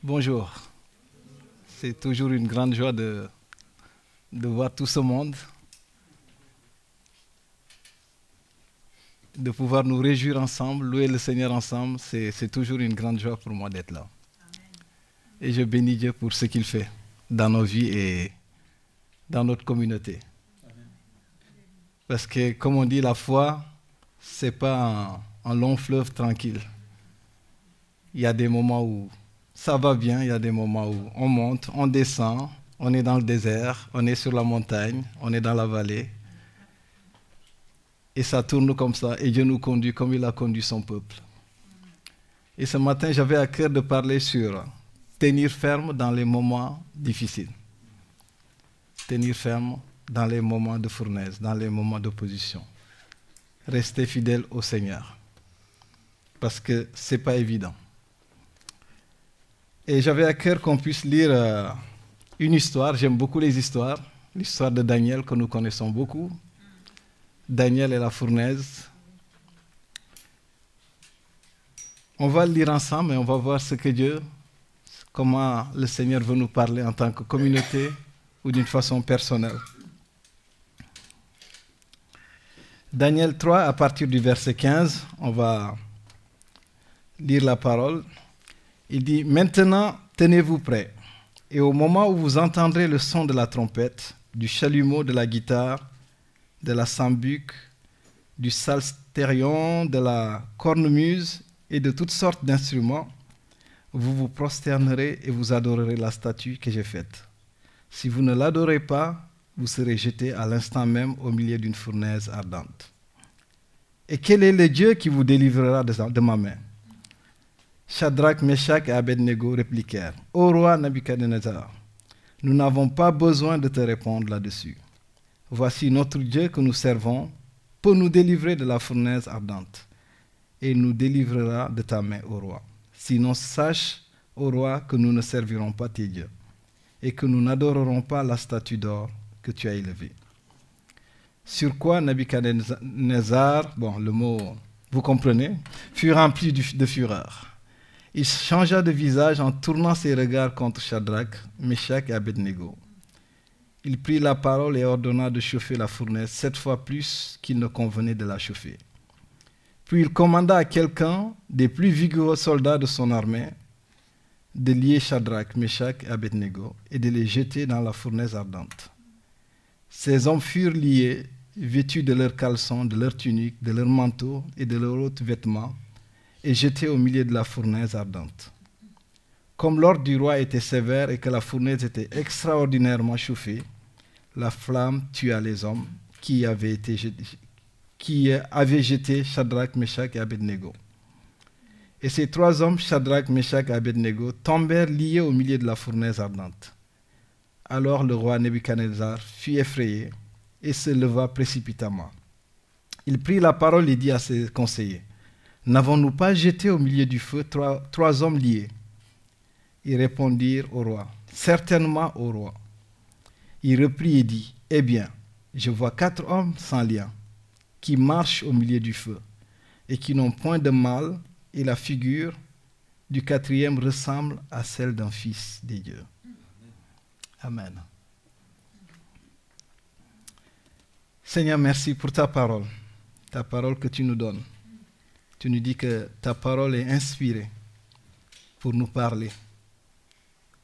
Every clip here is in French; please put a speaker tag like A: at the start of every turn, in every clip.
A: Bonjour. C'est toujours une grande joie de voir tout ce monde, de pouvoir nous réjouir ensemble, louer le Seigneur ensemble. C'est toujours une grande joie pour moi d'être là. Et je bénis Dieu pour ce qu'il fait dans nos vies et dans notre communauté. Parce que, comme on dit, la foi, ce n'est pas un long fleuve tranquille. Il y a des moments où ça va bien, il y a des moments où on monte, on descend, on est dans le désert, on est sur la montagne, on est dans la vallée. Et ça tourne comme ça, et Dieu nous conduit comme il a conduit son peuple. Et ce matin, j'avais à cœur de parler sur tenir ferme dans les moments difficiles. Tenir ferme dans les moments de fournaise, dans les moments d'opposition. Rester fidèle au Seigneur. Parce que ce n'est pas évident. Et j'avais à cœur qu'on puisse lire une histoire. J'aime beaucoup les histoires. L'histoire de Daniel que nous connaissons beaucoup. Daniel et la fournaise. On va le lire ensemble et on va voir ce que Dieu, comment le Seigneur veut nous parler en tant que communauté ou d'une façon personnelle. Daniel 3, à partir du verset 15, on va lire la parole. Il dit « Maintenant, tenez-vous prêts, et au moment où vous entendrez le son de la trompette, du chalumeau, de la guitare, de la sambuc, du psalterion, de la cornemuse et de toutes sortes d'instruments, vous vous prosternerez et vous adorerez la statue que j'ai faite. Si vous ne l'adorez pas, vous serez jetés à l'instant même au milieu d'une fournaise ardente. Et quel est le Dieu qui vous délivrera de ma main ?» Shadrach, Meshach et Abednego répliquèrent « Ô roi Nabuchodonosor, nous n'avons pas besoin de te répondre là-dessus. Voici notre Dieu que nous servons peut nous délivrer de la fournaise ardente, et il nous délivrera de ta main, ô roi. Sinon, sache, ô roi, que nous ne servirons pas tes dieux, et que nous n'adorerons pas la statue d'or que tu as élevée. » Sur quoi Nabuchodonosor, le mot, vous comprenez, fut rempli de fureur. Il changea de visage en tournant ses regards contre Shadrach, Meshach et Abednego. Il prit la parole et ordonna de chauffer la fournaise 7 fois plus qu'il ne convenait de la chauffer. Puis il commanda à quelqu'un des plus vigoureux soldats de son armée de lier Shadrach, Meshach et Abednego et de les jeter dans la fournaise ardente. Ces hommes furent liés, vêtus de leurs caleçons, de leurs tuniques, de leurs manteaux et de leurs autres vêtements, et jetés au milieu de la fournaise ardente. Comme l'ordre du roi était sévère et que la fournaise était extraordinairement chauffée, la flamme tua les hommes qui avaient jeté Shadrach, Meshach et Abednego. Et ces 3 hommes, Shadrach, Meshach et Abednego, tombèrent liés au milieu de la fournaise ardente. Alors le roi Nebuchadnezzar fut effrayé et se leva précipitamment. Il prit la parole et dit à ses conseillers, « N'avons-nous pas jeté au milieu du feu 3 hommes liés ?» Ils répondirent au roi, « Certainement au roi. » Il reprit et dit, « Eh bien, je vois 4 hommes sans lien, qui marchent au milieu du feu, et qui n'ont point de mal, et la figure du 4e ressemble à celle d'un fils des dieux. » Amen. Seigneur, merci pour ta parole que tu nous donnes. Tu nous dis que ta parole est inspirée pour nous parler,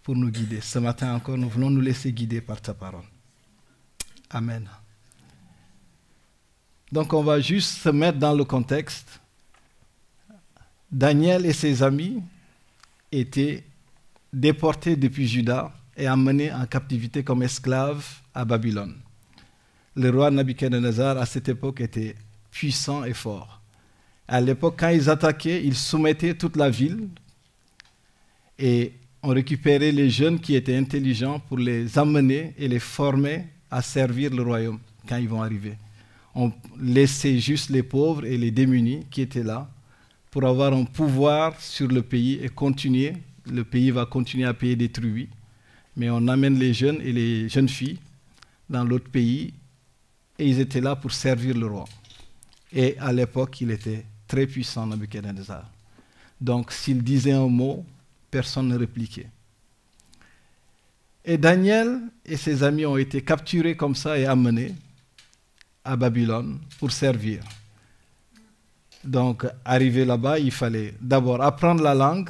A: pour nous guider. Ce matin encore, nous voulons nous laisser guider par ta parole. Amen. Donc on va juste se mettre dans le contexte. Daniel et ses amis étaient déportés depuis Juda et emmenés en captivité comme esclaves à Babylone. Le roi Nabuchodonosor, à cette époque, était puissant et fort. À l'époque, quand ils attaquaient, ils soumettaient toute la ville et on récupérait les jeunes qui étaient intelligents pour les amener et les former à servir le royaume quand ils vont arriver. On laissait juste les pauvres et les démunis qui étaient là pour avoir un pouvoir sur le pays et continuer. Le pays va continuer à payer des tributs, mais on amène les jeunes et les jeunes filles dans l'autre pays et ils étaient là pour servir le roi. Et à l'époque, il était très puissant, Nabuchodonosor. Donc, s'il disait un mot, personne ne répliquait. Et Daniel et ses amis ont été capturés comme ça et amenés à Babylone pour servir. Donc, arrivé là-bas, il fallait d'abord apprendre la langue.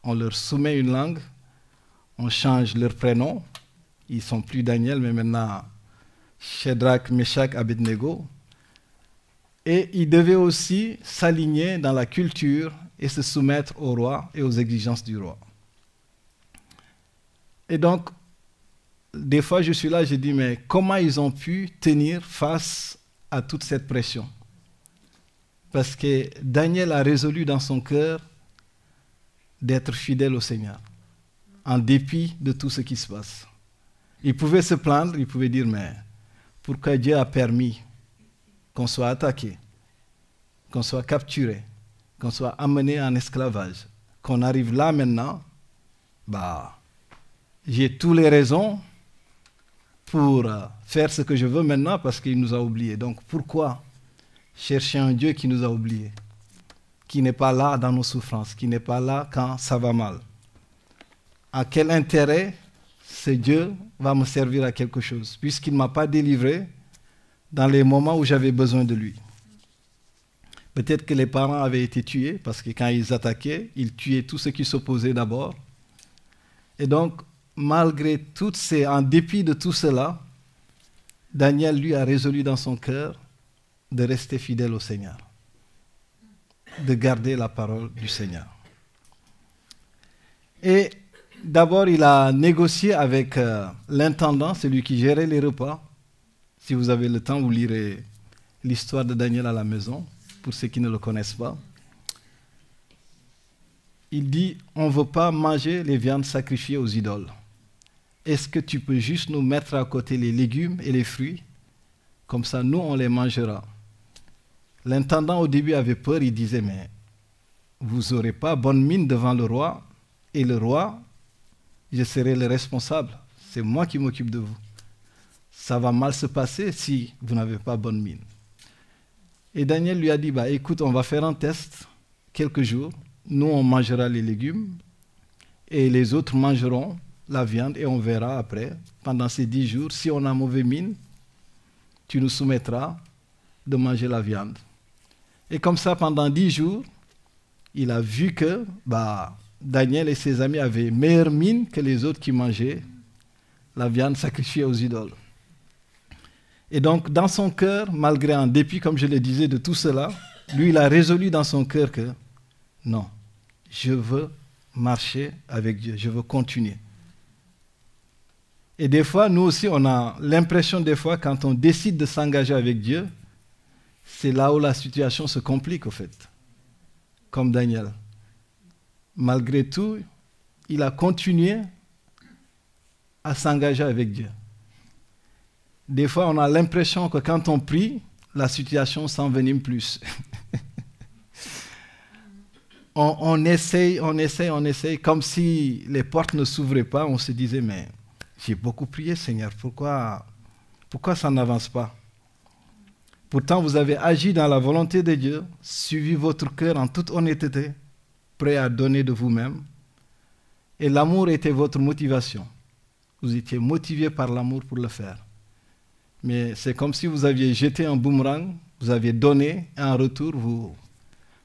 A: On leur soumet une langue. On change leur prénom. Ils ne sont plus Daniel, mais maintenant Shadrach, Meshach, Abednego. Et ils devaient aussi s'aligner dans la culture et se soumettre au roi et aux exigences du roi. Et donc, des fois, je suis là, je dis, mais comment ils ont pu tenir face à toute cette pression? Parce que Daniel a résolu dans son cœur d'être fidèle au Seigneur, en dépit de tout ce qui se passe. Il pouvait se plaindre, il pouvait dire, mais pourquoi Dieu a permis qu'on soit attaqué, qu'on soit capturé, qu'on soit amené en esclavage, qu'on arrive là maintenant, j'ai toutes les raisons pour faire ce que je veux maintenant parce qu'il nous a oubliés. Donc pourquoi chercher un Dieu qui nous a oubliés, qui n'est pas là dans nos souffrances, qui n'est pas là quand ça va mal? À quel intérêt ce Dieu va me servir à quelque chose, puisqu'il ne m'a pas délivré dans les moments où j'avais besoin de lui? Peut-être que les parents avaient été tués, parce que quand ils attaquaient, ils tuaient tous ceux qui s'opposaient d'abord. Et donc, malgré en dépit de tout cela, Daniel, lui, a résolu dans son cœur de rester fidèle au Seigneur, de garder la parole du Seigneur. Et d'abord, il a négocié avec l'intendant, celui qui gérait les repas. Si vous avez le temps, vous lirez l'histoire de Daniel à la maison, pour ceux qui ne le connaissent pas. Il dit, on ne veut pas manger les viandes sacrifiées aux idoles. Est-ce que tu peux juste nous mettre à côté les légumes et les fruits? Comme ça, nous, on les mangera. L'intendant, au début, avait peur. Il disait, mais vous n'aurez pas bonne mine devant le roi. Et le roi, je serai le responsable. C'est moi qui m'occupe de vous. Ça va mal se passer si vous n'avez pas bonne mine. Et Daniel lui a dit, écoute, on va faire un test, quelques jours. Nous, on mangera les légumes et les autres mangeront la viande et on verra après, pendant ces 10 jours, si on a mauvaise mine, tu nous soumettras de manger la viande. Et comme ça, pendant 10 jours, il a vu que Daniel et ses amis avaient meilleure mine que les autres qui mangeaient la viande sacrifiée aux idoles. Et donc, dans son cœur, malgré un dépit, comme je le disais, de tout cela, lui, il a résolu dans son cœur que non, je veux marcher avec Dieu, je veux continuer. Et des fois, nous aussi, on a l'impression, des fois, quand on décide de s'engager avec Dieu, c'est là où la situation se complique, au fait. Comme Daniel. Malgré tout, il a continué à s'engager avec Dieu. Des fois, on a l'impression que quand on prie, la situation s'envenime plus. on essaye, comme si les portes ne s'ouvraient pas. On se disait, mais j'ai beaucoup prié, Seigneur, pourquoi ça n'avance pas? Pourtant, vous avez agi dans la volonté de Dieu, suivi votre cœur en toute honnêteté, prêt à donner de vous-même. Et l'amour était votre motivation. Vous étiez motivé par l'amour pour le faire. Mais c'est comme si vous aviez jeté un boomerang, vous aviez donné, et en retour,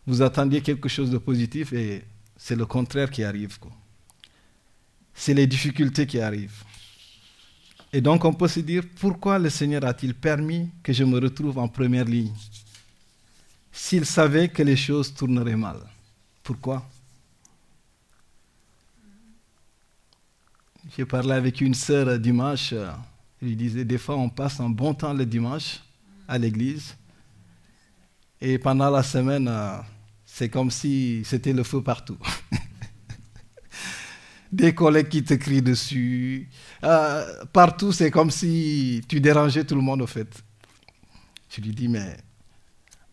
A: vous attendiez quelque chose de positif et c'est le contraire qui arrive, quoi. C'est les difficultés qui arrivent. Et donc on peut se dire, pourquoi le Seigneur a-t-il permis que je me retrouve en première ligne s'il savait que les choses tourneraient mal? Pourquoi? J'ai parlé avec une sœur dimanche. Je lui disais, des fois, on passe un bon temps le dimanche à l'église. Et pendant la semaine, c'est comme si c'était le feu partout. Des collègues qui te crient dessus. Partout, c'est comme si tu dérangeais tout le monde, au fait. Je lui dis, mais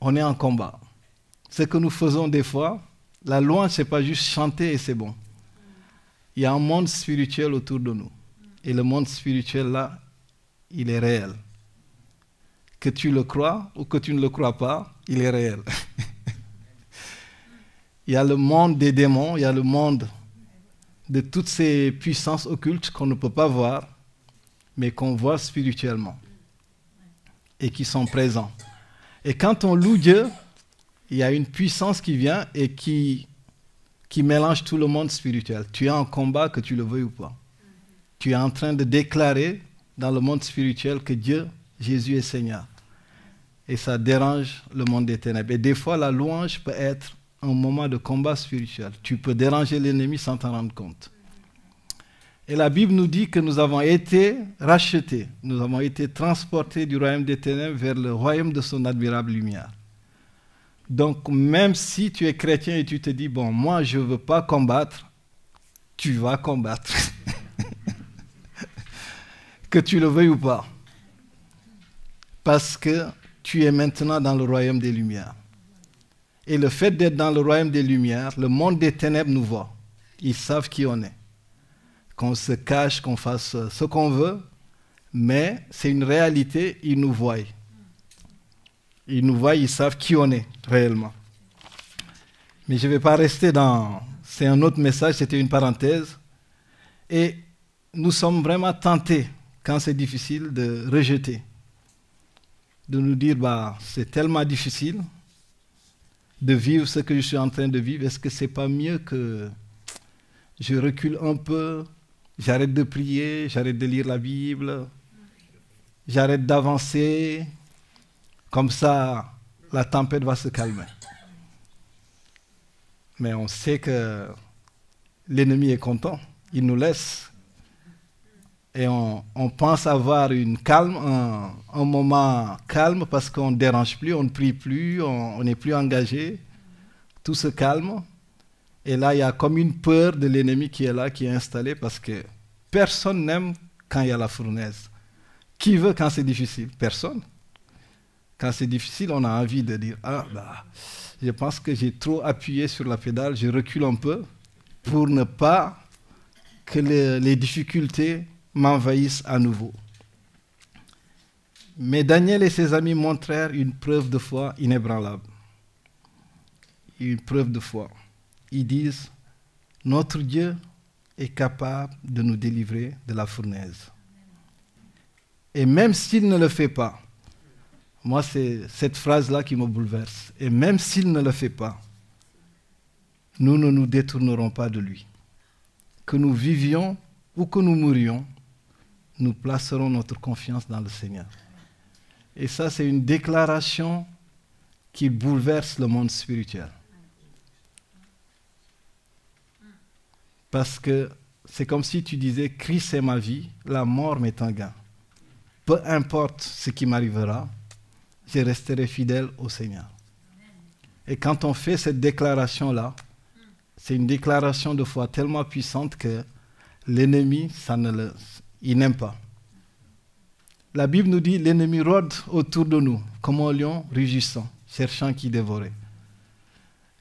A: on est en combat. Ce que nous faisons des fois, la louange, ce n'est pas juste chanter et c'est bon. Il y a un monde spirituel autour de nous. Et le monde spirituel, là, il est réel. Que tu le crois ou que tu ne le crois pas, il est réel. Il y a le monde des démons, il y a le monde de toutes ces puissances occultes qu'on ne peut pas voir, mais qu'on voit spirituellement et qui sont présents. Et quand on loue Dieu, il y a une puissance qui vient et qui mélange tout le monde spirituel. Tu es en combat, que tu le veuilles ou pas. Tu es en train de déclarer dans le monde spirituel que Dieu, Jésus est Seigneur. Et ça dérange le monde des ténèbres. Et des fois, la louange peut être un moment de combat spirituel. Tu peux déranger l'ennemi sans t'en rendre compte. Et la Bible nous dit que nous avons été rachetés. Nous avons été transportés du royaume des ténèbres vers le royaume de son admirable lumière. Donc, même si tu es chrétien et tu te dis, bon, moi, je ne veux pas combattre, tu vas combattre. Que tu le veuilles ou pas. Parce que tu es maintenant dans le royaume des lumières. Et le fait d'être dans le royaume des lumières, le monde des ténèbres nous voit. Ils savent qui on est. Qu'on se cache, qu'on fasse ce qu'on veut, mais c'est une réalité, ils nous voient. Ils nous voient, ils savent qui on est réellement. Mais je ne vais pas rester dans... C'est un autre message, c'était une parenthèse. Et nous sommes vraiment tentés, quand c'est difficile, de rejeter. De nous dire, bah, c'est tellement difficile de vivre ce que je suis en train de vivre. Est-ce que ce n'est pas mieux que je recule un peu, j'arrête de prier, j'arrête de lire la Bible, j'arrête d'avancer, comme ça, la tempête va se calmer. Mais on sait que l'ennemi est content, il nous laisse. Et on pense avoir un moment calme parce qu'on ne dérange plus, on ne prie plus, on n'est plus engagé. Tout se calme. Et là, il y a comme une peur de l'ennemi qui est là, qui est installée parce que personne n'aime quand il y a la fournaise. Qui veut quand c'est difficile? Personne. Quand c'est difficile, on a envie de dire, ah, bah, je pense que j'ai trop appuyé sur la pédale, je recule un peu pour ne pas que les difficultés m'envahissent à nouveau. Mais Daniel et ses amis montrèrent une preuve de foi inébranlable. Une preuve de foi. Ils disent, notre Dieu est capable de nous délivrer de la fournaise. Et même s'il ne le fait pas, moi c'est cette phrase-là qui me bouleverse, et même s'il ne le fait pas, nous ne nous détournerons pas de lui. Que nous vivions ou que nous mourions, nous placerons notre confiance dans le Seigneur. Et ça, c'est une déclaration qui bouleverse le monde spirituel. Parce que c'est comme si tu disais, Christ est ma vie, la mort m'est un gain. Peu importe ce qui m'arrivera, je resterai fidèle au Seigneur. Et quand on fait cette déclaration-là, c'est une déclaration de foi tellement puissante que l'ennemi, il n'aime pas. La Bible nous dit, l'ennemi rôde autour de nous, comme un lion rugissant, cherchant qui dévorer.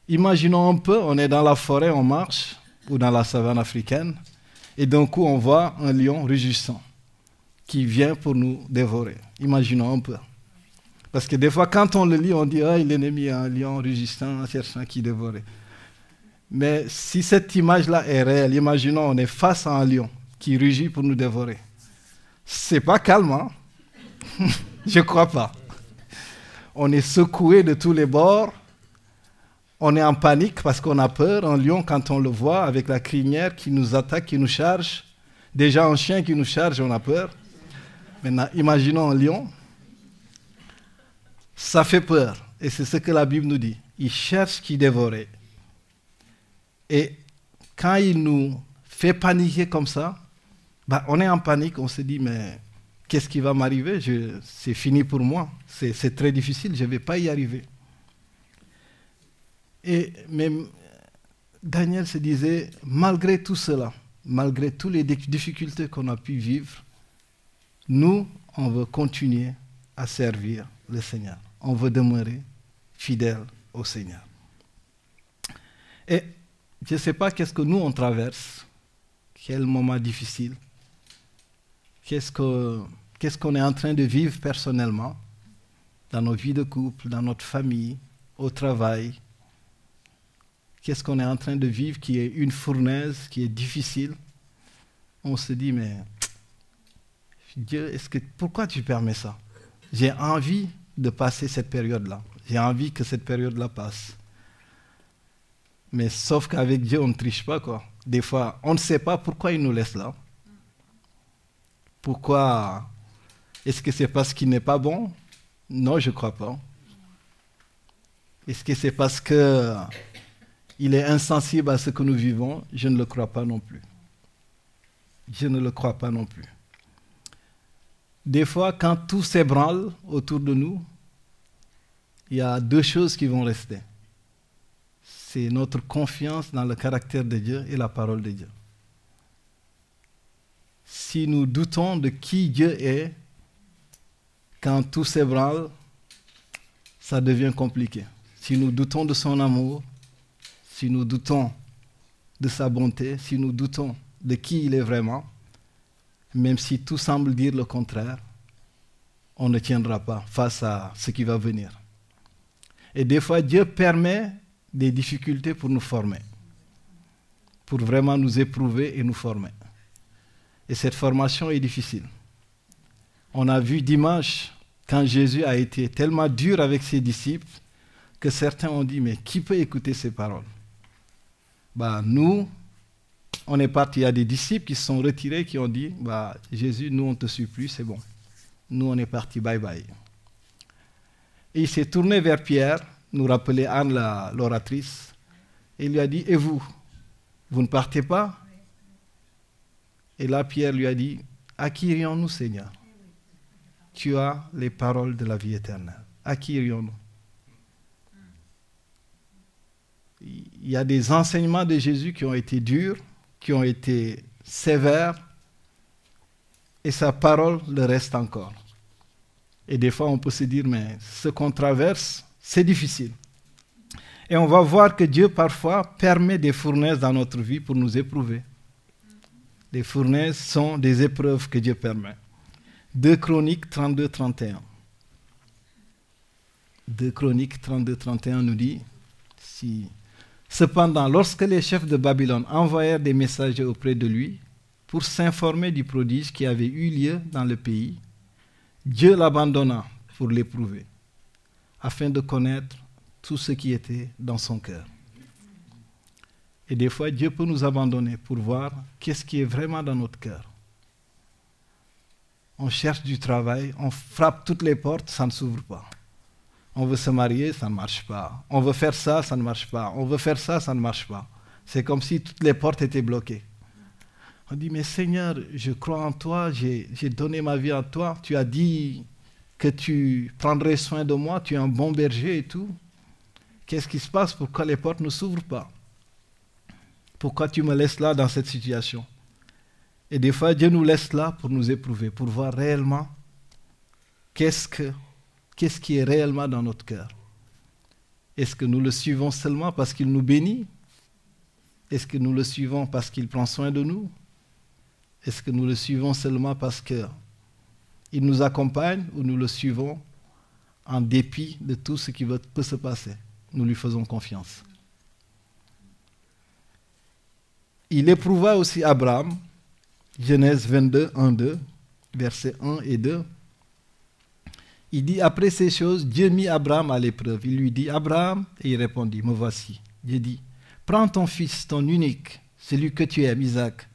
A: Imaginons un peu, on est dans la forêt, on marche, ou dans la savane africaine, et d'un coup on voit un lion rugissant qui vient pour nous dévorer. Imaginons un peu. Parce que des fois, quand on le lit, on dit, ah, l'ennemi est un lion rugissant, cherchant qui dévorer. Mais si cette image-là est réelle, imaginons on est face à un lion qui rugit pour nous dévorer. C'est pas calme, hein? Je crois pas. On est secoué de tous les bords. On est en panique parce qu'on a peur. Un lion, quand on le voit avec la crinière qui nous attaque, qui nous charge. Déjà un chien qui nous charge, on a peur. Maintenant, imaginons un lion. Ça fait peur. Et c'est ce que la Bible nous dit. Il cherche qui dévorer. Et quand il nous fait paniquer comme ça, bah, on est en panique, on se dit, mais qu'est-ce qui va m'arriver? C'est fini pour moi, c'est très difficile, je ne vais pas y arriver. Mais Daniel se disait, malgré tout cela, malgré toutes les difficultés qu'on a pu vivre, nous, on veut continuer à servir le Seigneur. On veut demeurer fidèle au Seigneur. Et je ne sais pas qu'est-ce que nous, on traverse, quel moment difficile, qu'est-ce qu'on est en train de vivre personnellement, dans nos vies de couple, dans notre famille, au travail. qu'est-ce qu'on est en train de vivre, qui est une fournaise, qui est difficile, on se dit, mais Dieu, pourquoi tu permets ça? J'ai envie de passer cette période-là. J'ai envie que cette période-là passe. Mais sauf qu'avec Dieu, on ne triche pas, quoi. Des fois, on ne sait pas pourquoi il nous laisse là. Pourquoi? Est-ce que c'est parce qu'il n'est pas bon? Non, je ne crois pas. Est-ce que c'est parce qu'il est insensible à ce que nous vivons? Je ne le crois pas non plus. Je ne le crois pas non plus. Des fois, quand tout s'ébranle autour de nous, il y a deux choses qui vont rester. C'est notre confiance dans le caractère de Dieu et la parole de Dieu. Si nous doutons de qui Dieu est, quand tout s'ébranle, ça devient compliqué. Si nous doutons de son amour, si nous doutons de sa bonté, si nous doutons de qui il est vraiment, même si tout semble dire le contraire, on ne tiendra pas face à ce qui va venir. Et des fois, Dieu permet des difficultés pour nous former, pour vraiment nous éprouver et nous former. Et cette formation est difficile. On a vu dimanche, quand Jésus a été tellement dur avec ses disciples, que certains ont dit, mais qui peut écouter ces paroles? Nous, on est partis. Il y a des disciples qui se sont retirés, qui ont dit, Jésus, nous on ne te suit plus, c'est bon. Nous on est partis, bye bye. Et il s'est tourné vers Pierre, nous rappelait Anne, l'oratrice, et il lui a dit, et vous ne partez pas? Et là Pierre lui a dit, à qui irions-nous, Seigneur? Tu as les paroles de la vie éternelle. À qui irions-nous? Il y a des enseignements de Jésus qui ont été durs, qui ont été sévères, et sa parole le reste encore. Et des fois, on peut se dire, mais ce qu'on traverse, c'est difficile. Et on va voir que Dieu, parfois, permet des fournaises dans notre vie pour nous éprouver. Les fournaises sont des épreuves que Dieu permet. 2 Chroniques 32, 31. 2 Chroniques 32, 31 nous dit, Cependant, lorsque les chefs de Babylone envoyèrent des messagers auprès de lui pour s'informer du prodige qui avait eu lieu dans le pays, Dieu l'abandonna pour l'éprouver, afin de connaître tout ce qui était dans son cœur. Et des fois, Dieu peut nous abandonner pour voir qu'est-ce qui est vraiment dans notre cœur. On cherche du travail, on frappe toutes les portes, ça ne s'ouvre pas. On veut se marier, ça ne marche pas. On veut faire ça, ça ne marche pas. On veut faire ça, ça ne marche pas. C'est comme si toutes les portes étaient bloquées. On dit, mais Seigneur, je crois en toi, j'ai donné ma vie à toi. Tu as dit que tu prendrais soin de moi, tu es un bon berger et tout. Qu'est-ce qui se passe? Pourquoi les portes ne s'ouvrent pas? Pourquoi tu me laisses là dans cette situation? Et des fois, Dieu nous laisse là pour nous éprouver, pour voir réellement qu'est-ce qui est réellement dans notre cœur. Est-ce que nous le suivons seulement parce qu'il nous bénit? Est-ce que nous le suivons parce qu'il prend soin de nous? Est-ce que nous le suivons seulement parce qu'il nous accompagne, ou nous le suivons en dépit de tout ce qui peut se passer? Nous lui faisons confiance. Il éprouva aussi Abraham, Genèse 22, 1, 2, versets 1 et 2. Il dit, après ces choses, Dieu mit Abraham à l'épreuve. Il lui dit, Abraham, et il répondit, me voici. Dieu dit, prends ton fils, ton unique, celui que tu aimes, Isaac,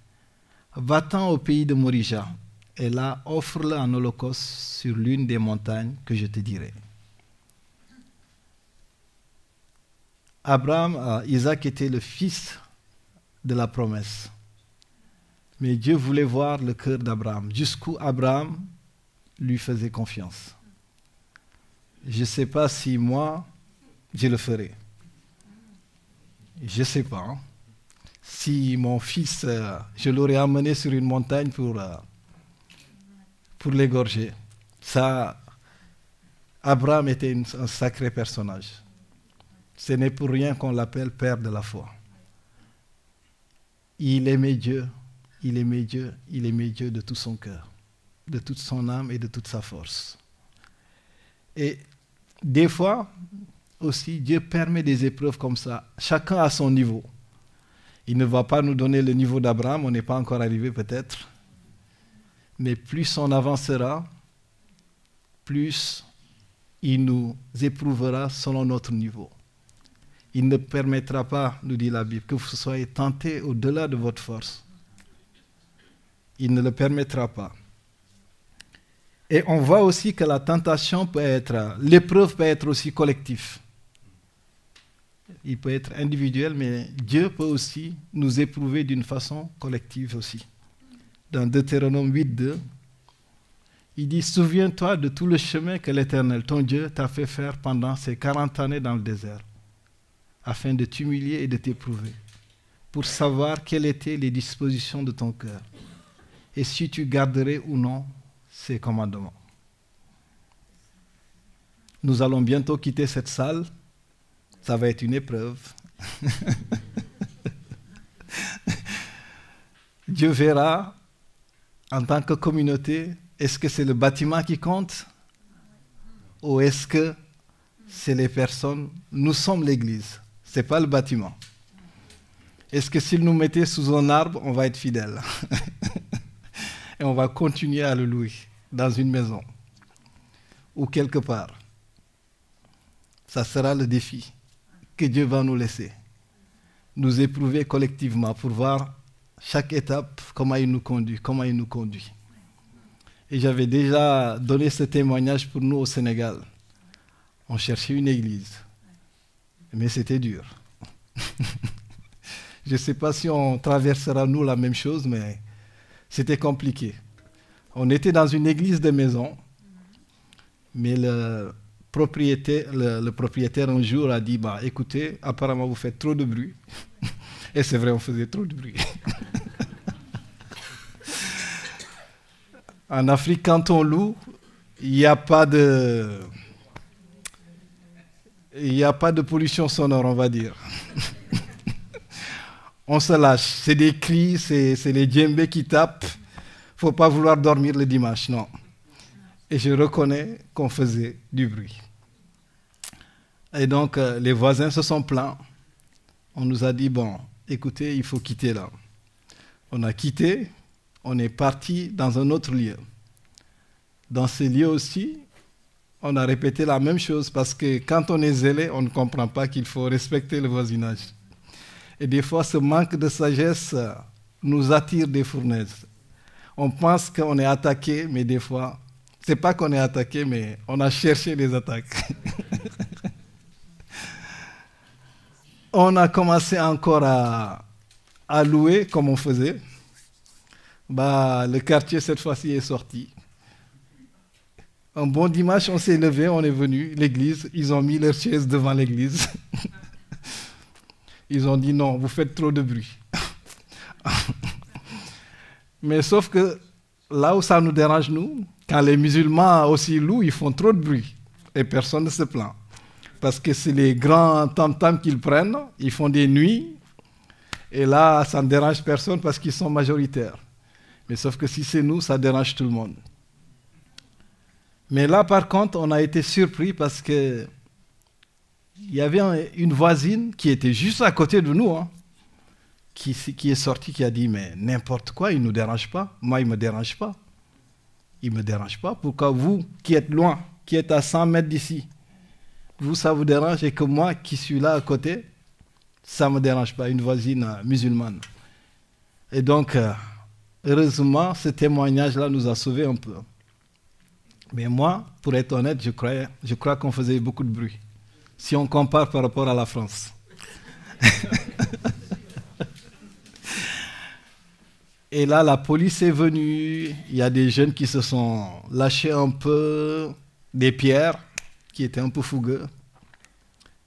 A: va-t'en au pays de Morija, et là, offre-le en holocauste sur l'une des montagnes que je te dirai. Isaac était le fils de la promesse. Mais Dieu voulait voir le cœur d'Abraham, jusqu'où Abraham lui faisait confiance. Je ne sais pas si moi, je le ferai. Je ne sais pas. Hein. Si mon fils, je l'aurais amené sur une montagne pour l'égorger. Ça, Abraham était un sacré personnage. Ce n'est pour rien qu'on l'appelle père de la foi. Il aimait Dieu, il aimait Dieu, il aimait Dieu de tout son cœur, de toute son âme et de toute sa force. Et des fois, aussi, Dieu permet des épreuves comme ça, chacun à son niveau. Il ne va pas nous donner le niveau d'Abraham, on n'est pas encore arrivé peut-être. Mais plus on avancera, plus il nous éprouvera selon notre niveau. Il ne permettra pas, nous dit la Bible, que vous soyez tentés au-delà de votre force. Il ne le permettra pas. Et on voit aussi que la tentation peut être, l'épreuve peut être aussi collective. Il peut être individuel, mais Dieu peut aussi nous éprouver d'une façon collective aussi. Dans Deutéronome 8:2, il dit « Souviens-toi de tout le chemin que l'Éternel, ton Dieu, t'a fait faire pendant ces 40 années dans le désert, afin de t'humilier et de t'éprouver, pour savoir quelles étaient les dispositions de ton cœur, et si tu garderais ou non ses commandements. » Nous allons bientôt quitter cette salle. Ça va être une épreuve. Dieu verra, en tant que communauté, est-ce que c'est le bâtiment qui compte ou est-ce que c'est les personnes? Nous sommes l'Église, ce n'est pas le bâtiment. Est-ce que s'il nous mettait sous un arbre, on va être fidèle et on va continuer à le louer dans une maison ou quelque part? Ça sera le défi que Dieu va nous laisser, nous éprouver collectivement pour voir chaque étape, comment il nous conduit. Et j'avais déjà donné ce témoignage pour nous au Sénégal. On cherchait une église, mais c'était dur. Je ne sais pas si on traversera nous la même chose, mais c'était compliqué. On était dans une église de maison, mais le propriétaire un jour a dit « Écoutez, apparemment vous faites trop de bruit. » Et c'est vrai, on faisait trop de bruit. En Afrique, quand on loue, il n'y a pas de pollution sonore, on va dire. On se lâche. C'est des cris, c'est les djembés qui tapent. Il ne faut pas vouloir dormir le dimanche, non. Et je reconnais qu'on faisait du bruit. Et donc, les voisins se sont plaints. On nous a dit, bon, écoutez, il faut quitter là. On a quitté, on est parti dans un autre lieu. Dans ce lieu aussi, on a répété la même chose parce que quand on est zélé, on ne comprend pas qu'il faut respecter le voisinage. Et des fois, ce manque de sagesse nous attire des fournaises. On pense qu'on est attaqué, mais des fois, ce n'est pas qu'on est attaqué, mais on a cherché les attaques. On a commencé encore à louer comme on faisait. Le quartier, cette fois-ci, est sorti. Un bon dimanche, on s'est levé, on est venu, l'église. Ils ont mis leurs chaises devant l'église. Ils ont dit non, vous faites trop de bruit. Mais sauf que là où ça nous dérange, nous, quand les musulmans aussi louent, ils font trop de bruit. Et personne ne se plaint. Parce que c'est les grands tam-tams qu'ils prennent, ils font des nuits. Et là, ça ne dérange personne parce qu'ils sont majoritaires. Mais sauf que si c'est nous, ça dérange tout le monde. Mais là, par contre, on a été surpris parce que il y avait une voisine qui était juste à côté de nous, qui est sortie, qui a dit, mais n'importe quoi, il ne nous dérange pas. Moi, il ne me dérange pas. Il ne me dérange pas. Pourquoi vous, qui êtes loin, qui êtes à 100 mètres d'ici, vous, ça vous dérange et que moi, qui suis là à côté, ça ne me dérange pas, une voisine musulmane. Et donc, heureusement, ce témoignage-là nous a sauvés un peu. Mais moi, pour être honnête, je crois qu'on faisait beaucoup de bruit. Si on compare par rapport à la France. Et là, la police est venue. Il y a des jeunes qui se sont lâchés un peu des pierres, qui étaient un peu fougueux,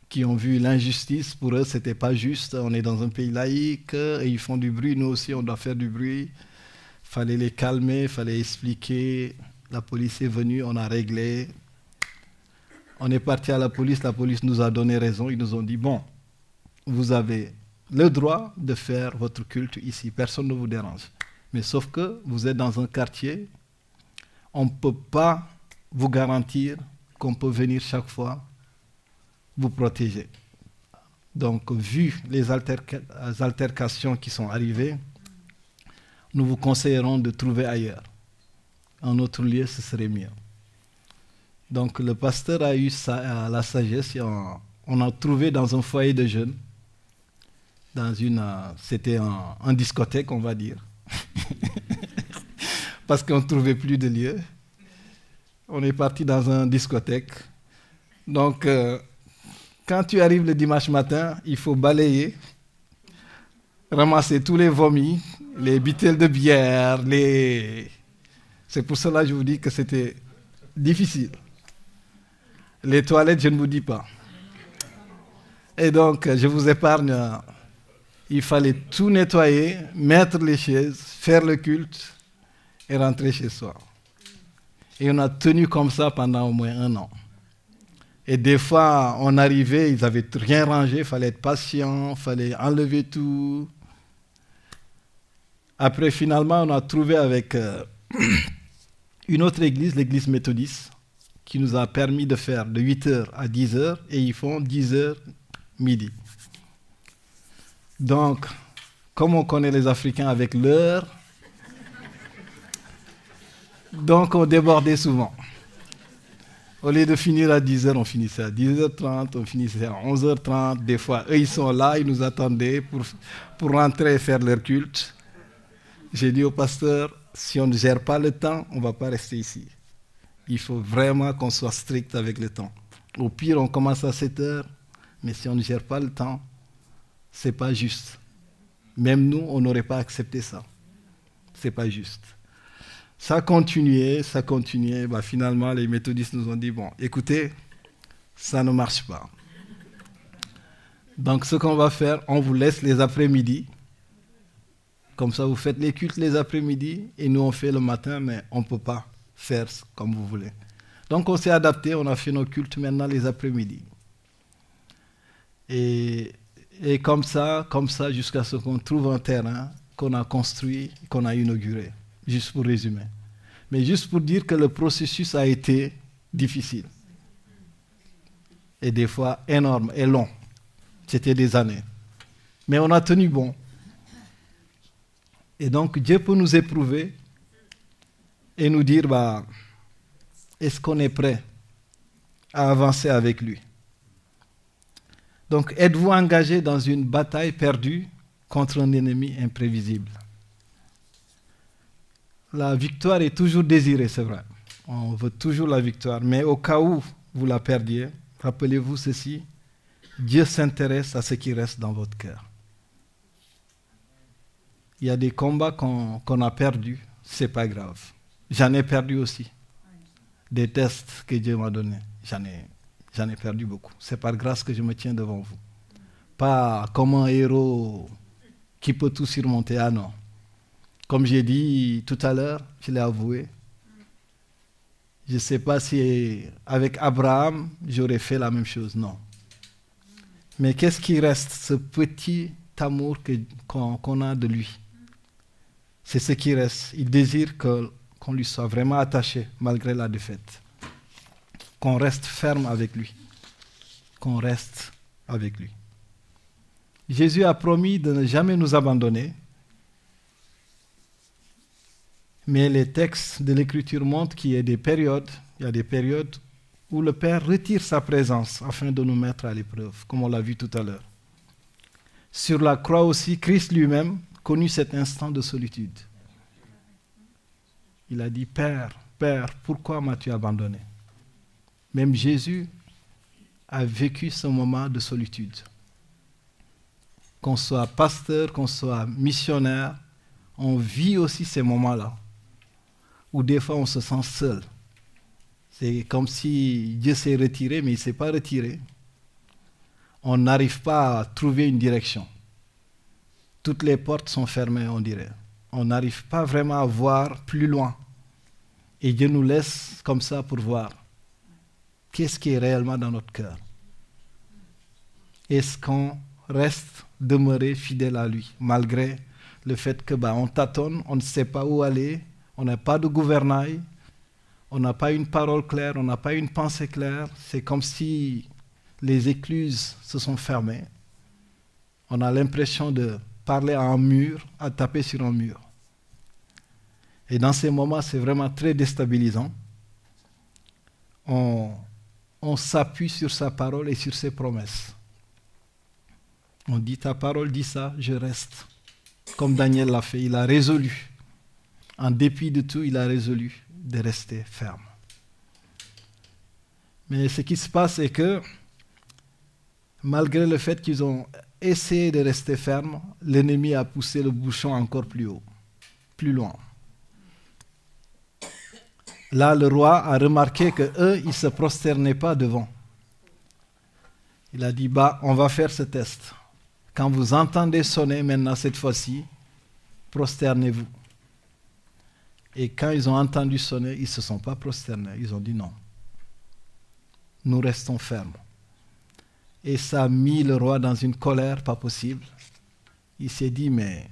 A: qui ont vu l'injustice. Pour eux, ce n'était pas juste. On est dans un pays laïque et ils font du bruit. Nous aussi, on doit faire du bruit. Il fallait les calmer, il fallait expliquer. La police est venue, on a réglé. On est parti à la police nous a donné raison. Ils nous ont dit, bon, vous avez le droit de faire votre culte ici, personne ne vous dérange. Mais sauf que vous êtes dans un quartier, on ne peut pas vous garantir qu'on peut venir chaque fois vous protéger. Donc, vu les altercations qui sont arrivées, nous vous conseillerons de trouver ailleurs. Un autre lieu, ce serait mieux. Donc, le pasteur a eu la sagesse. On a trouvé dans un foyer de jeunes, c'était en discothèque, on va dire, parce qu'on ne trouvait plus de lieu. On est parti dans une discothèque. Donc, quand tu arrives le dimanche matin, il faut balayer, ramasser tous les vomis, les bouteilles de bière, C'est pour cela que je vous dis que c'était difficile. Les toilettes, je ne vous dis pas. Et donc, je vous épargne. Il fallait tout nettoyer, mettre les chaises, faire le culte et rentrer chez soi. Et on a tenu comme ça pendant au moins 1 an. Et des fois, on arrivait, ils n'avaient rien rangé, il fallait être patient, il fallait enlever tout. Après, finalement, on a trouvé avec une autre église, l'église méthodiste, qui nous a permis de faire de 8h à 10h, et ils font 10h midi. Donc, comme on connaît les Africains avec l'heure, donc on débordait souvent. Au lieu de finir à 10h, on finissait à 10h30, on finissait à 11h30. Des fois, eux, ils sont là, ils nous attendaient pour rentrer et faire leur culte. J'ai dit au pasteur, si on ne gère pas le temps, on ne va pas rester ici. Il faut vraiment qu'on soit strict avec le temps. Au pire, on commence à 7h, mais si on ne gère pas le temps, ce n'est pas juste. Même nous, on n'aurait pas accepté ça. Ce n'est pas juste. Ça continuait. Finalement, les méthodistes nous ont dit, bon, écoutez, ça ne marche pas. Donc, ce qu'on va faire, on vous laisse les après-midi. Comme ça, vous faites les cultes les après-midi et nous, on fait le matin, mais on ne peut pas faire comme vous voulez. Donc, on s'est adapté, on a fait nos cultes maintenant les après-midi. Et comme ça, jusqu'à ce qu'on trouve un terrain qu'on a construit, qu'on a inauguré. Juste pour résumer. Mais juste pour dire que le processus a été difficile. Et des fois énorme et long. C'était des années. Mais on a tenu bon. Et donc Dieu peut nous éprouver et nous dire, est-ce qu'on est prêt à avancer avec lui? Donc êtes-vous engagé dans une bataille perdue contre un ennemi imprévisible? La victoire est toujours désirée, c'est vrai. On veut toujours la victoire. Mais au cas où vous la perdiez, rappelez-vous ceci, Dieu s'intéresse à ce qui reste dans votre cœur. Il y a des combats qu'on a perdus, c'est pas grave. J'en ai perdu aussi. Des tests que Dieu m'a donnés, j'en ai perdu beaucoup. C'est par grâce que je me tiens devant vous. Pas comme un héros qui peut tout surmonter. Ah non. Comme j'ai dit tout à l'heure, je l'ai avoué, je ne sais pas si avec Abraham, j'aurais fait la même chose, non. Mais qu'est-ce qui reste, ce petit amour qu'on a de lui? C'est ce qui reste. Il désire qu'on lui soit vraiment attaché, malgré la défaite. Qu'on reste ferme avec lui. Qu'on reste avec lui. Jésus a promis de ne jamais nous abandonner. Mais les textes de l'Écriture montrent qu'il y a des périodes où le Père retire sa présence afin de nous mettre à l'épreuve, comme on l'a vu tout à l'heure. Sur la croix aussi, Christ lui-même connut cet instant de solitude. Il a dit, Père, Père, pourquoi m'as-tu abandonné? Même Jésus a vécu ce moment de solitude. Qu'on soit pasteur, qu'on soit missionnaire, on vit aussi ces moments-là, où des fois on se sent seul. C'est comme si Dieu s'est retiré, mais il ne s'est pas retiré. On n'arrive pas à trouver une direction. Toutes les portes sont fermées, on dirait. On n'arrive pas vraiment à voir plus loin. Et Dieu nous laisse comme ça pour voir qu'est-ce qui est réellement dans notre cœur. Est-ce qu'on reste demeuré fidèle à lui, malgré le fait que on tâtonne, on ne sait pas où aller, on n'a pas de gouvernail, on n'a pas une parole claire, on n'a pas une pensée claire. C'est comme si les écluses se sont fermées. On a l'impression de parler à un mur, à taper sur un mur. Et dans ces moments, c'est vraiment très déstabilisant. On s'appuie sur sa parole et sur ses promesses. On dit, ta parole dit ça, je reste. Comme Daniel l'a fait, il a résolu. En dépit de tout, il a résolu de rester ferme. Mais ce qui se passe est que, malgré le fait qu'ils ont essayé de rester fermes, l'ennemi a poussé le bouchon encore plus haut, plus loin. Là, le roi a remarqué qu'eux, ils ne se prosternaient pas devant. Il a dit, on va faire ce test. Quand vous entendez sonner maintenant cette fois-ci, prosternez-vous. Et quand ils ont entendu sonner, ils ne se sont pas prosternés. Ils ont dit non. Nous restons fermes. Et ça a mis le roi dans une colère pas possible. Il s'est dit, mais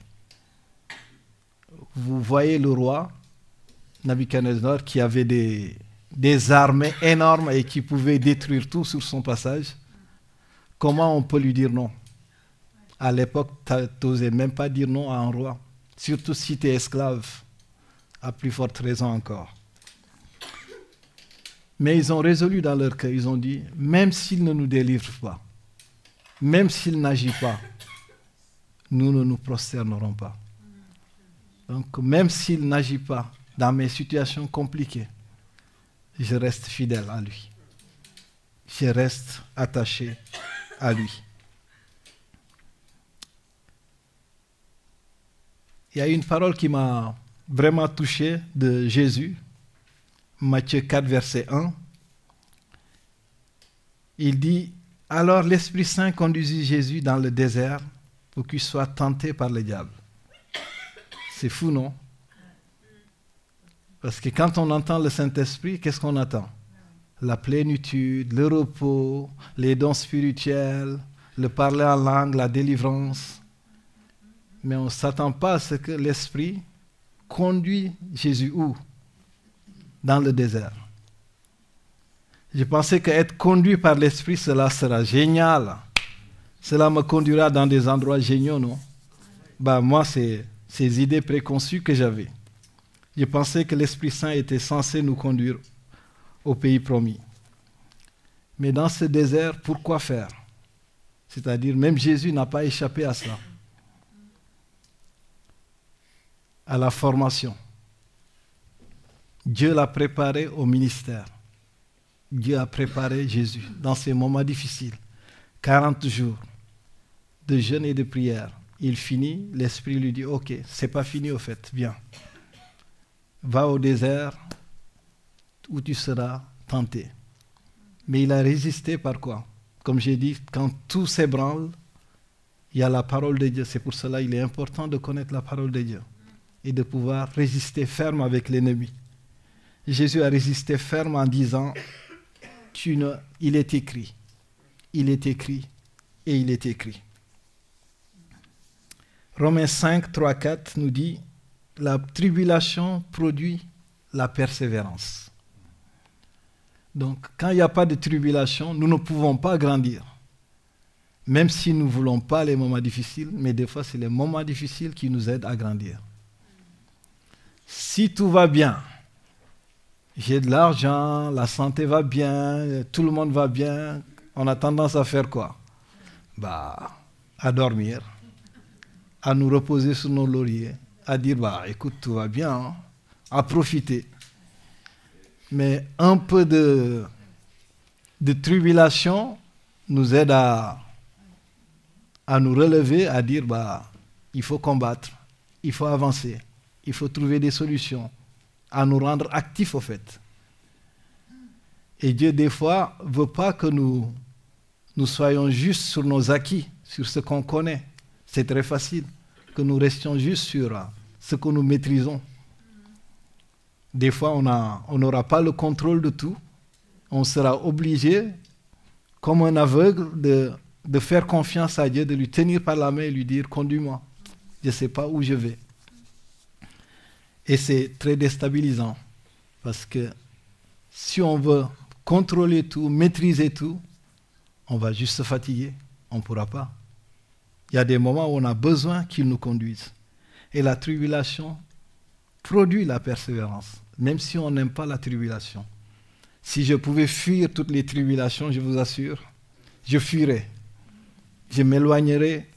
A: vous voyez le roi, Nabuchodonosor, qui avait des armées énormes et qui pouvait détruire tout sur son passage. Comment on peut lui dire non? À l'époque, tu n'osais même pas dire non à un roi, surtout si tu es esclave, à plus forte raison encore. Mais ils ont résolu dans leur cœur, ils ont dit, même s'il ne nous délivre pas, même s'il n'agit pas, nous ne nous prosternerons pas. Donc, même s'il n'agit pas dans mes situations compliquées, je reste fidèle à lui. Je reste attaché à lui. Il y a une parole qui m'a vraiment touché de Jésus, Matthieu 4, verset 1. Il dit, alors l'Esprit Saint conduisit Jésus dans le désert pour qu'il soit tenté par le diable. C'est fou, non? Parce que quand on entend le Saint-Esprit, qu'est-ce qu'on attend? La plénitude, le repos, les dons spirituels, le parler en langue, la délivrance. Mais on ne s'attend pas à ce que l'Esprit conduit Jésus où? Dans le désert. Je pensais qu'être conduit par l'Esprit, cela sera génial. Cela me conduira dans des endroits géniaux, non? Moi, c'est ces idées préconçues que j'avais. Je pensais que l'Esprit Saint était censé nous conduire au pays promis. Mais dans ce désert, pourquoi faire? C'est-à-dire, même Jésus n'a pas échappé à cela. À la formation. Dieu l'a préparé au ministère. Dieu a préparé Jésus dans ces moments difficiles. 40 jours de jeûne et de prière. Il finit, l'Esprit lui dit, ok, c'est pas fini au fait, viens. Va au désert où tu seras tenté. Mais il a résisté par quoi? Comme j'ai dit, quand tout s'ébranle, il y a la parole de Dieu. C'est pour cela qu'il est important de connaître la parole de Dieu et de pouvoir résister ferme avec l'ennemi. Jésus a résisté ferme en disant, il est écrit, il est écrit et il est écrit. Romains 5, 3, 4 nous dit, la tribulation produit la persévérance. Donc, quand il n'y a pas de tribulation, nous ne pouvons pas grandir. Même si nous ne voulons pas les moments difficiles, mais des fois, c'est les moments difficiles qui nous aident à grandir. Si tout va bien, j'ai de l'argent, la santé va bien, tout le monde va bien, on a tendance à faire quoi? À dormir, à nous reposer sur nos lauriers, à dire, écoute, tout va bien, hein, à profiter. Mais un peu de tribulation nous aide à nous relever, à dire, il faut combattre, il faut avancer, il faut trouver des solutions, à nous rendre actifs au fait. Et Dieu, des fois, ne veut pas que nous soyons juste sur nos acquis, sur ce qu'on connaît. C'est très facile que nous restions juste sur ce que nous maîtrisons. Des fois, on n'aura pas le contrôle de tout. On sera obligé, comme un aveugle, de faire confiance à Dieu, de lui tenir par la main et lui dire, conduis-moi. Je ne sais pas où je vais. Et c'est très déstabilisant. Parce que si on veut contrôler tout, maîtriser tout, on va juste se fatiguer, on ne pourra pas. Il y a des moments où on a besoin qu'il nous conduise. Et la tribulation produit la persévérance, même si on n'aime pas la tribulation. Si je pouvais fuir toutes les tribulations, je vous assure, je fuirais. Je m'éloignerais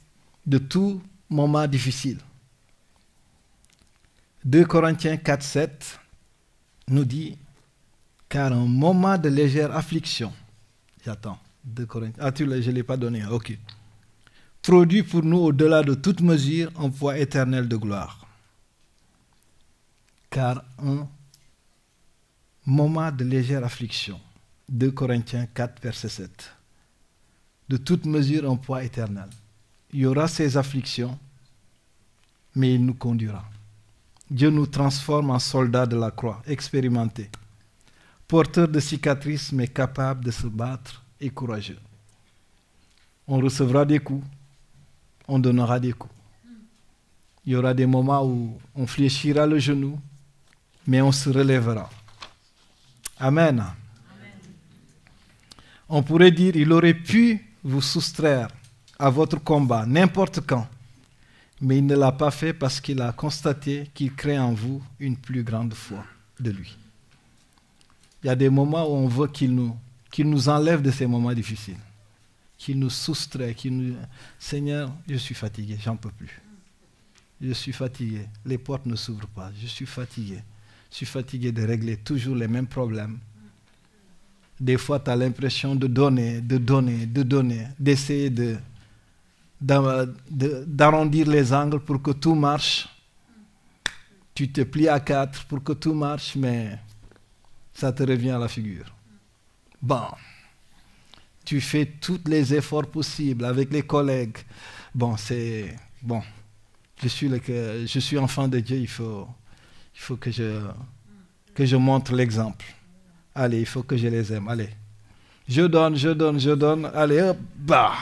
A: de tout moment difficile. 2 Corinthiens 4, 7 nous dit, car un moment de légère affliction, j'attends, 2 Corinthiens, je ne l'ai pas donné, ok, produit pour nous au-delà de toute mesure un poids éternel de gloire. Car un moment de légère affliction, 2 Corinthiens 4, verset 7, de toute mesure un poids éternel. Il y aura ces afflictions, mais il nous conduira. Dieu nous transforme en soldats de la croix, expérimentés, porteurs de cicatrices, mais capables de se battre et courageux. On recevra des coups, on donnera des coups. Il y aura des moments où on fléchira le genou, mais on se relèvera. Amen. Amen. On pourrait dire, il aurait pu vous soustraire à votre combat n'importe quand, mais il ne l'a pas fait parce qu'il a constaté qu'il crée en vous une plus grande foi de lui. Il y a des moments où on veut qu'il nous enlève de ces moments difficiles, qu'il nous soustrait, Seigneur, je suis fatigué, j'en peux plus. Je suis fatigué, les portes ne s'ouvrent pas, je suis fatigué. Je suis fatigué de régler toujours les mêmes problèmes. Des fois, tu as l'impression de donner, d'essayer d'arrondir les angles pour que tout marche. Tu te plies à 4 pour que tout marche, mais ça te revient à la figure. Bon, tu fais tous les efforts possibles avec les collègues. Bon, je suis enfant de Dieu, il faut que je montre l'exemple. Allez, il faut que je les aime. Allez. Je donne. Allez, hop, bah.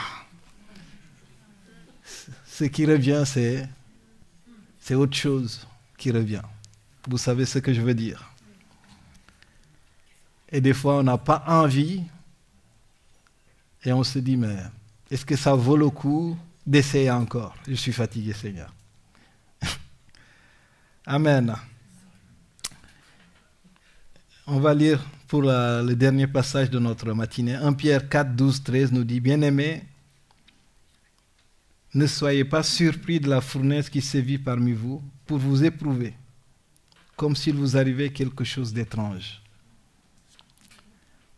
A: Ce qui revient, c'est autre chose qui revient. Vous savez ce que je veux dire. Et des fois, on n'a pas envie et on se dit, mais est-ce que ça vaut le coup d'essayer encore? Je suis fatigué, Seigneur. Amen. On va lire pour le dernier passage de notre matinée. 1 Pierre 4, 12, 13 nous dit, bien-aimés, ne soyez pas surpris de la fournaise qui sévit parmi vous pour vous éprouver, comme s'il vous arrivait quelque chose d'étrange.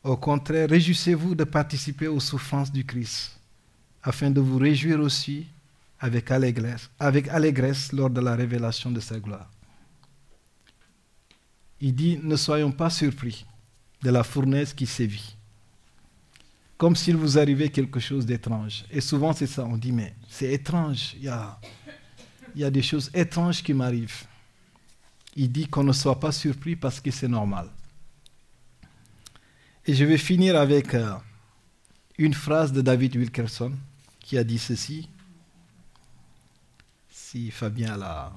A: Au contraire, réjouissez-vous de participer aux souffrances du Christ, afin de vous réjouir aussi avec allégresse lors de la révélation de sa gloire. Il dit, ne soyons pas surpris de la fournaise qui sévit, comme s'il vous arrivait quelque chose d'étrange. Et souvent c'est ça, on dit, mais c'est étrange, il y a des choses étranges qui m'arrivent. Il dit qu'on ne soit pas surpris parce que c'est normal. Et je vais finir avec une phrase de David Wilkerson qui a dit ceci. Si Fabien l'a...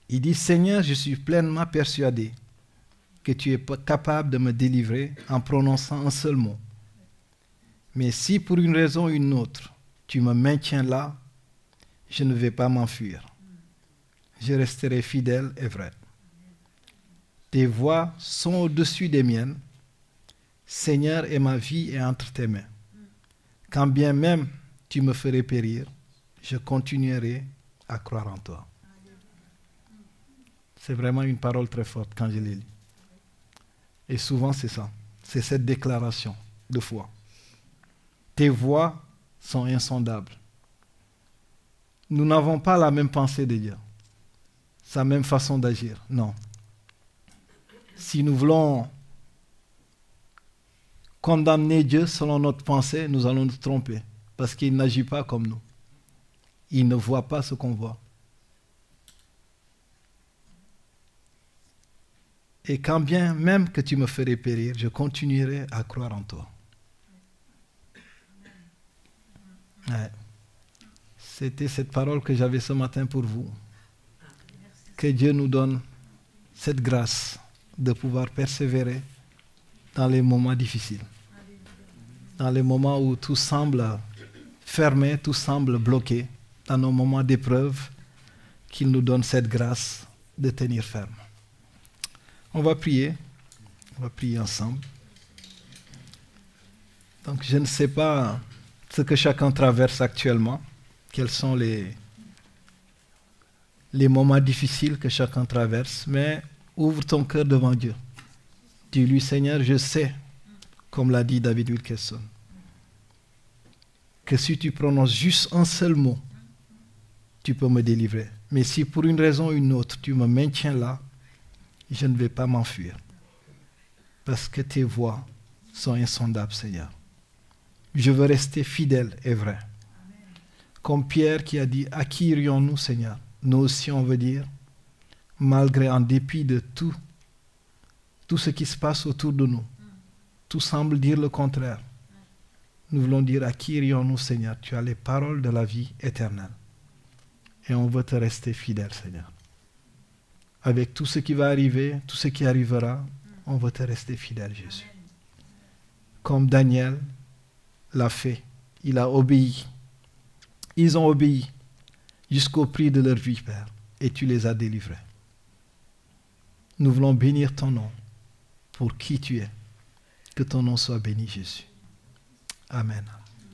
A: Il dit, Seigneur, je suis pleinement persuadé que tu es capable de me délivrer en prononçant un seul mot. Mais si pour une raison ou une autre, tu me maintiens là, je ne vais pas m'enfuir. Je resterai fidèle et vrai. Tes voies sont au-dessus des miennes. Seigneur, et ma vie est entre tes mains. Quand bien même tu me ferais périr, je continuerai à croire en toi. C'est vraiment une parole très forte quand je l'ai lue. Et souvent c'est ça, c'est cette déclaration de foi. Tes voies sont insondables. Nous n'avons pas la même pensée de Dieu, sa même façon d'agir, non. Si nous voulons condamner Dieu selon notre pensée, nous allons nous tromper, parce qu'il n'agit pas comme nous. Il ne voit pas ce qu'on voit. Et quand bien même que tu me ferais périr, je continuerai à croire en toi. Ouais. C'était cette parole que j'avais ce matin pour vous. Que Dieu nous donne cette grâce de pouvoir persévérer dans les moments difficiles. dans les moments où tout semble fermé, tout semble bloqué, dans nos moments d'épreuve, qu'il nous donne cette grâce de tenir ferme. On va prier ensemble. Donc je ne sais pas ce que chacun traverse actuellement, quels sont les moments difficiles que chacun traverse, mais ouvre ton cœur devant Dieu. Dis-lui, Seigneur, je sais, comme l'a dit David Wilkerson, que si tu prononces juste un seul mot, tu peux me délivrer. Mais si pour une raison ou une autre, tu me maintiens là, je ne vais pas m'enfuir. Parce que tes voies sont insondables, Seigneur. Je veux rester fidèle et vrai. Comme Pierre qui a dit, à qui irions-nous, Seigneur? Nous aussi, on veut dire, malgré, en dépit de tout ce qui se passe autour de nous, tout semble dire le contraire. Nous voulons dire, à qui irions-nous, Seigneur? Tu as les paroles de la vie éternelle. Et on veut te rester fidèle, Seigneur. Avec tout ce qui va arriver, tout ce qui arrivera, on veut te rester fidèle, Jésus. Comme Daniel l'a fait, il a obéi. Ils ont obéi jusqu'au prix de leur vie, Père, et tu les as délivrés. Nous voulons bénir ton nom pour qui tu es. Que ton nom soit béni, Jésus. Amen.